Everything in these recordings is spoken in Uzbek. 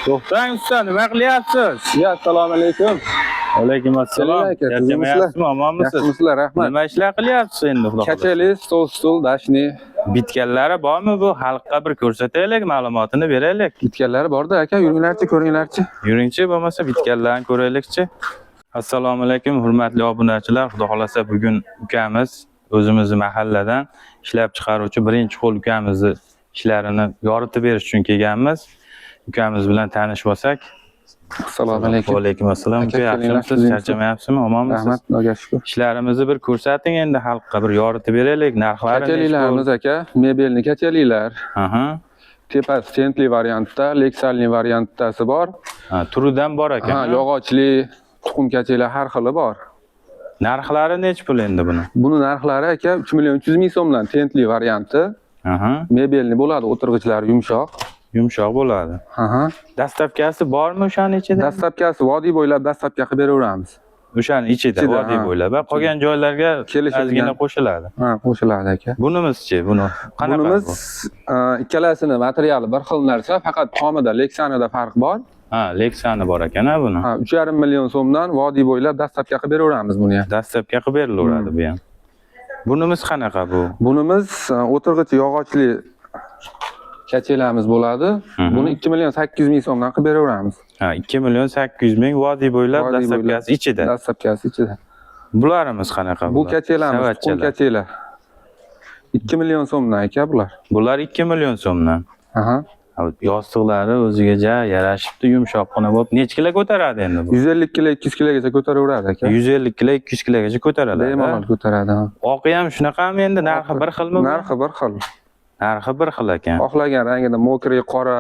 To'xtang usta, nima qilyapsiz? Assalomu alaykum. Alaykum assalom. Yarchamayapsizmi, omonmisiz? Yaxshimisizlar, rahmat. Nima ishlar qilyapsiz endi xudo xohlasa? Kachali, stol, dashni. Bitganlari bormi bu? Xalqqa bir ko'rsataylik, ma'lumotini beraylik. Bitganlari bor-da aka, yuringlarchi, ko'ringlarchi. Yuringchi, bo'lmasa bitganlarni ko'raylikchi. Assalomu alaykum, hurmatli obunachilar. Xudo xohlasa bugun ukamiz o'zimizning mahalladan ishlab chiqaruvchi birinchi qo'l ukamizni ishlarini yoritib berish uchun kelganmiz. Ukamiz bilan tanishib olsak. Assalomu alaykum. Va alaykum assalom. Yaxshimisiz? Charchamayapsizmi? Omonmisiz? Rahmat, Xudoga shukr. Ishlarimizni bir ko'rsating endi xalqqa, bir yoritib beraylik. Narxlari Kachalilarimiz aka, mebelni kachalilar. Aha. Tepasi tentli variantda, leksalli variantdasi bor. Ha, turidan bor ekan. Ha, yog'ochli, tuxum kachalar har xili bor. Narxlari nech pul endi buni? Buni narxlari aka 3.300.000 so'mdan tentli varianti. Aha. Mebelni bo'ladi, o'tirg'ichlari yumshoq. Yumshoq bo'ladi. Aha. Dastavkasi bormi o'shaning ichida? Dastavkasi vodiy bo'ylab dastavka qilib beraveramiz. O'shaning ichida vodiy bo'ylab va qolgan joylarga ozgina qo'shiladi. Ha, qo'shiladi aka. Bunimizchi, buni qanaqa? Bunimiz ikkalasini materiali bir xil narsa, faqat tomida, leksanida farq bor. Ha, leksani bor ekan-a buni. Ha, 3,5 million so'mdan vodiy bo'ylab dastavka qilib beraveramiz buni ham. Dastavka qilib berilaveradi bu ham. Bunimiz qanaqa bu? Bunimiz o'tirg'ichi yog'ochli kachelamiz bo'ladi. Buni 2.800.000 so'mdan qilib beraveramiz. Ha, 2.800.000 vodiy bo'ylab dastavkasi ichida. Dastavkasi ichida. Bularimiz qanaqa? Bu kachelarimiz, tuxum kachelar. 2 million so'mdan aka bular. Bular 2 million so'mdan. Aha. Yostiqlari o'ziga yarashibdi, yumshoqqina bo'lib, necha kilo ko'taradi endi bu? 150 kilo, 200 kilogacha ko'taraveradi aka. 150 kilo, 200 kilogacha ko'taradi. Bemalol ko'taradi. Oqi ham shunaqami endi? Narxi bir xilmi? Narxi bir xil. Narxi bir xil ekan. Xohlagan rangida mokriy, qora.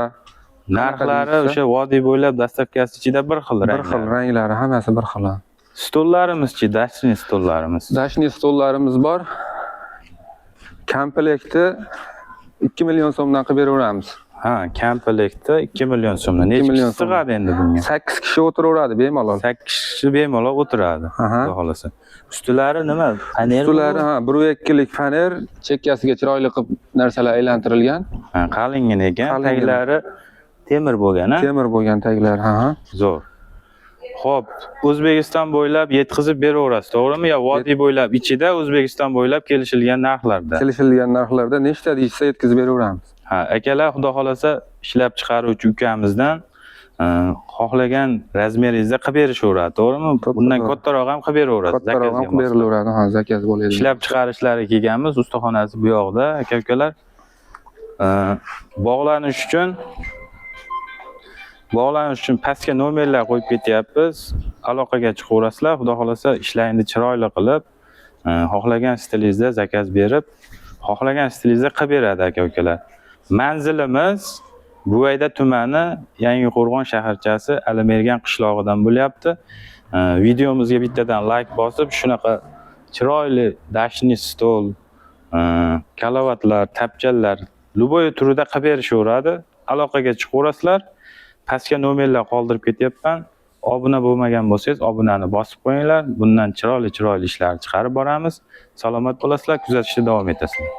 Narxlari o'sha vodiy bo'ylab dastavkasi ichida bir xil ranglar. Bir xil ranglari, hammasi bir xil. Stollarimiz-chi, dashni stollarimiz. Dashni stollarimiz bor. Komplekti 2 million so'mdan qilib beraveramiz. Ha, komplekti 2 million so'mdan. Necha kishi sig'adi endi bunga? 8 kishi o'tiraveradi bemalol. 8 kishi bemalol o'tiradi. Xudo xolasa. Ustilari nima? Faner? Ustilari ha, 1.2 lik faner, chekkasiga chiroyli qilib narsalar aylantirilgan. Ha, qalingina ekan. Taglari temir bo'lgan, ha? Temir bo'lgan taglar, ha. Zo'r. Xo'p, O'zbekiston bo'ylab yetkazib beraverasiz, to'g'rimi? Yo vodiy bo'ylab ichida O'zbekiston bo'ylab kelishilgan narxlarda. Kelishilgan narxlarda nechta deysa yetkazib beraveramiz. Ha, akalar xudo xolasa ishlab chiqaruvchi ukamizdan xohlagan razmeringizda qilib berishaveradi, to'g'rimi? Bundan kattaroq ham qilib beraveradi. Kattaroq ham qilib berilaveradi, ha, zakaz bo'ladi. Ishlab chiqarishlari kelganmiz, ustaxonasi bu yoqda, aka-ukalar. Bog'lanish uchun pastga nomerlar qo'yib ketyapmiz. Aloqaga chiqaverasizlar. Xudo xolasa ishlaringizni chiroyli qilib, xohlagan stilingizda zakaz berib, xohlagan stilingizda qilib beradi aka-ukalar. Manzilimiz Buvayda tumani, Yangiqo'rg'on shaharchasi, Alimergan qishlog'idan bo'lyapti. Videomizga bittadan like bosib, shunaqa chiroyli dashni stol, kalavatlar, tapchallar, luboy turida qilib berishaveradi. Aloqaga chiqaverasizlar. Pastga nomerlar qoldirib ketyapman. Obuna bo'lmagan bo'lsangiz, obunani bosib qo'yinglar. Bundan chiroyli ishlar chiqarib boramiz. Salomat bo'lasizlar, kuzatishda davom etasizlar.